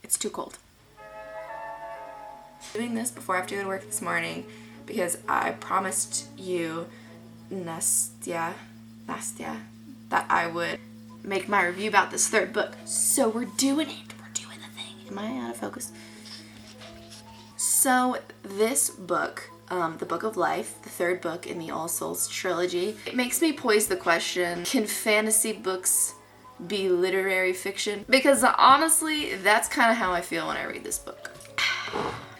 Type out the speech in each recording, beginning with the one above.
It's too cold. Doing this before I have to go to work this morning because I promised you, Nastya, that I would make my review about this third book. So we're doing it. We're doing the thing. Am I out of focus? So this book, The Book of Life, the third book in the All Souls Trilogy, it makes me pose the question, can fantasy books be literary fiction? Because honestly, that's kind of how I feel when I read this book.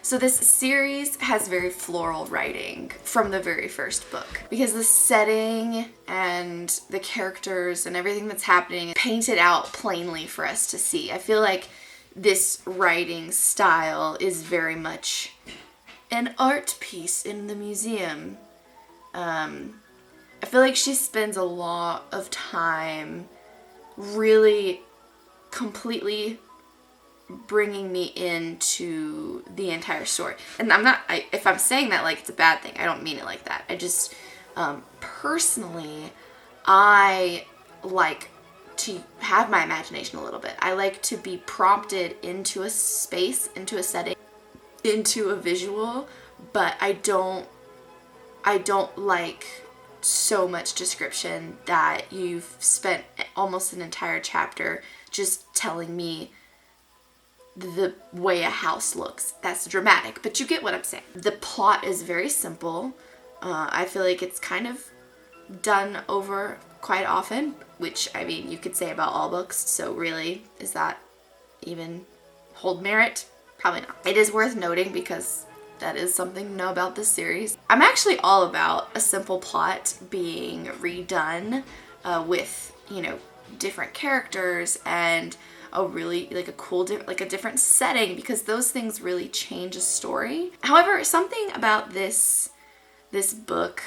So this series has very floral writing from the very first book because the setting and the characters and everything that's happening is painted out plainly for us to see. I feel like this writing style is very much an art piece in the museum. I feel like she spends a lot of time really completely bringing me into the entire story. And if I'm saying that like it's a bad thing, I don't mean it like that. I just, personally, I like to have my imagination a little bit. I like to be prompted into a space, into a setting, into a visual, but I don't like so much description that you've spent almost an entire chapter just telling me the way a house looks. That's dramatic, but you get what I'm saying. The plot is very simple. I feel like it's kind of done over quite often, which, I mean, you could say about all books, so really, is that even hold merit? Probably not. It is worth noting because that is something to know about this series. I'm actually all about a simple plot being redone with, you know, different characters and a really like a cool like a different setting, because those things really change a story. However, something about this book,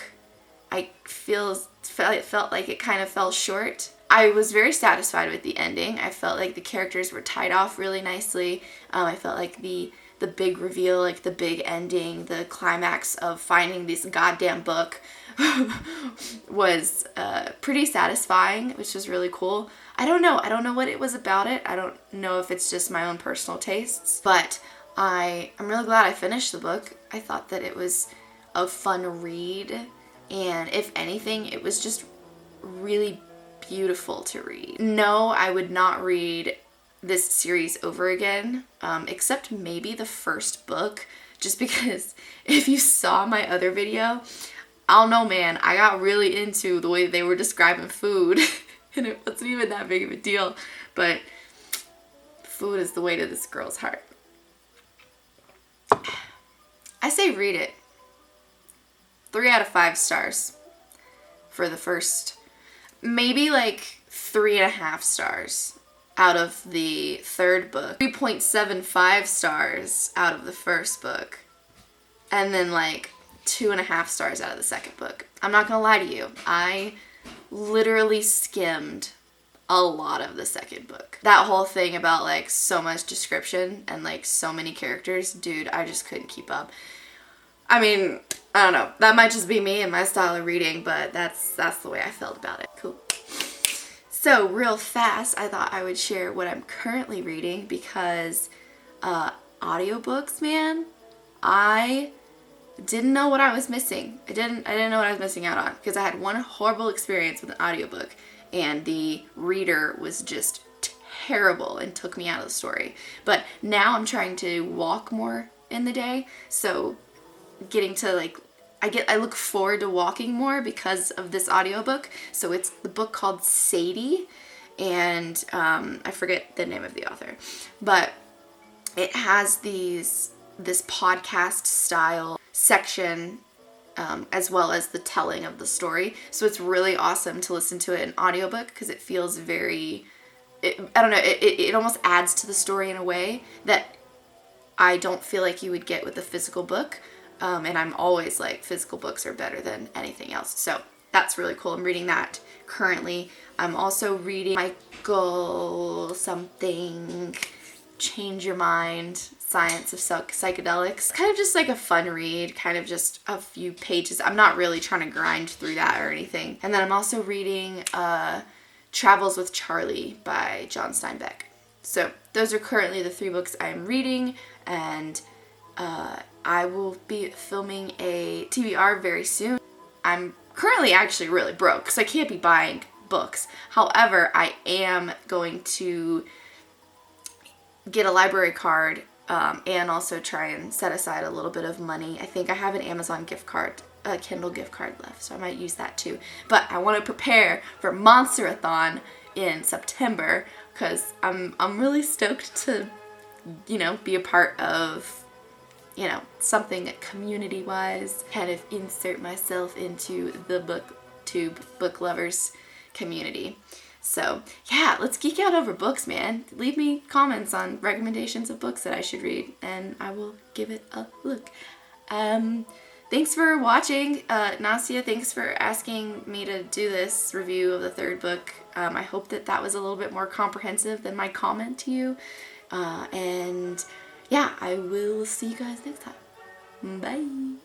I felt like it kind of fell short. I was very satisfied with the ending. I felt like the characters were tied off really nicely. I felt like the big reveal, like the big ending, the climax of finding this goddamn book was pretty satisfying, which was really cool. I don't know what it was about it. I don't know if it's just my own personal tastes, but I'm really glad I finished the book. I thought that it was a fun read, and if anything, it was just really beautiful to read. No, I would not read this series over again, except maybe the first book, just because if you saw my other video, I don't know, man, I got really into the way they were describing food and it wasn't even that big of a deal, but food is the way to this girl's heart. I say read it. 3 out of 5 stars for the first, maybe like 3.5 stars out of the third book, 3.75 stars out of the first book, and then like 2.5 stars out of the second book. I'm not gonna lie to you, I literally skimmed a lot of the second book. That whole thing about like so much description and like so many characters, dude, I just couldn't keep up. I mean, I don't know, that might just be me and my style of reading, but that's the way I felt about it. Cool. So real fast, I thought I would share what I'm currently reading, because audiobooks, man, I didn't know what I was missing. I didn't know what I was missing out on, because I had one horrible experience with an audiobook and the reader was just terrible and took me out of the story. But now I'm trying to walk more in the day, so getting to like, I look forward to walking more because of this audiobook. So it's the book called Sadie, and I forget the name of the author, but it has this podcast style section as well as the telling of the story. So it's really awesome to listen to it in audiobook because it feels very, I don't know, it almost adds to the story in a way that I don't feel like you would get with a physical book. And I'm always like, physical books are better than anything else. So that's really cool. I'm reading that currently. I'm also reading Michael something, Change Your Mind, Science of Psychedelics. Kind of just like a fun read, kind of just a few pages. I'm not really trying to grind through that or anything. And then I'm also reading Travels with Charlie by John Steinbeck. So those are currently the 3 books I'm reading, and I will be filming a TBR very soon. I'm currently actually really broke because I can't be buying books. However, I am going to get a library card and also try and set aside a little bit of money. I think I have an Amazon gift card, a Kindle gift card left, so I might use that too. But I want to prepare for Monster-a-thon in September because I'm really stoked to, you know, be a part of, you know, something community-wise, kind of insert myself into the booktube, book lovers community. So yeah, let's geek out over books, man. Leave me comments on recommendations of books that I should read, and I will give it a look. Thanks for watching. Nastia, thanks for asking me to do this review of the 3rd book. I hope that that was a little bit more comprehensive than my comment to you. And yeah, I will see you guys next time. Bye.